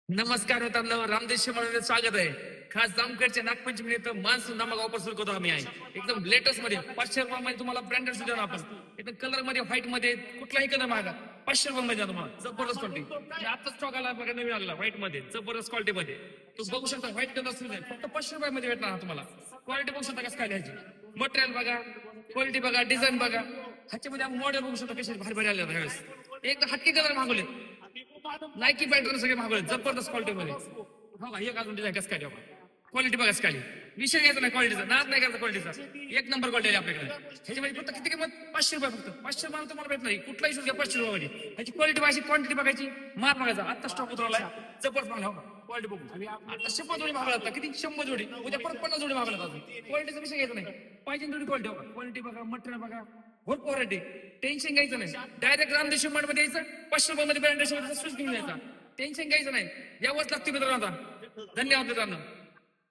नमस्कार मित्रांनो, रामदेव शिवमध्ये स्वागत आहे. खास जामखेडच्या नागपंचमीनिमित्त मान्सून धमाका ऑफर सुरू करतो आम्ही आहे. एकदम लेटेस्ट मध्ये 500 रुपयामध्ये तुम्हाला ब्रँडेड सुद्धा ना आपण एकदम कलर मध्ये व्हाईट मध्ये कुठलाही कलर मागा 500 रुपयामध्ये द्या तुम्हाला जबरदस्त क्वालिटी. आता स्टॉक आला बघा, नवीन आला व्हाईट मध्ये जबरदस्त क्वालिटी मध्ये. तू बघू शकता व्हाईट कलर सुद्धा फक्त 500 रुपयामध्ये भेटणार हा तुम्हाला. क्वालिटी बघू शकता कसं काय द्यायची, मटेरियल बघा, क्वालिटी बघा, डिझाईन बघा. ह्याच्यामध्ये आपण मॉडेल बघू शकता कसे भारी भारी आले ह्यावेळेस. एकदम हटके कलर मागवले, नाईकी पॅटर्न सगळे मागवले जबरदस्त क्वालिटी मध्ये. हो का, एक अजून डिझाईन कसं काय ठेवा, क्वालिटी बघा काय विषय घ्यायचा नाही क्वालिटीचा, नाद नाही करायचा क्वालिटीचा. एक नंबर क्वालिटी आहे आपल्याकडे. ह्याच्यामध्ये फक्त किती किंमत 500 रुपये, फक्त 500 रुपये तुम्हाला भेटणार नाही. कुठलाही शूज घ्या 500 रुपयामध्ये. ह्याची क्वालिटी बघायची, क्वांटिटी बघायची, माल बघायचा. आता स्टॉक उतरवलाय जबरदस्त माल. हो क्वालिटी बघू. आता 100 जोडी मागवला, किती 100 जोडी, उद्या परत 50 जोडी मागवला. अजून क्वालिटीचा विषय घ्यायचा नाही, पाहिजे थोडी क्वालिटी बघा. क्वालिटी बघा, मटेरियल बघा, भरपूर क्वालिटी. टेन्शन घ्यायचं नाही, डायरेक्ट रामदेव मध्ये यायचं, 500 रुपयामध्ये ब्रँडेड शूज घेऊन यायचा. टेन्शन घ्यायचं नाही, यावंच लागते मित्रांनो. आता धन्यवाद मित्रांनो.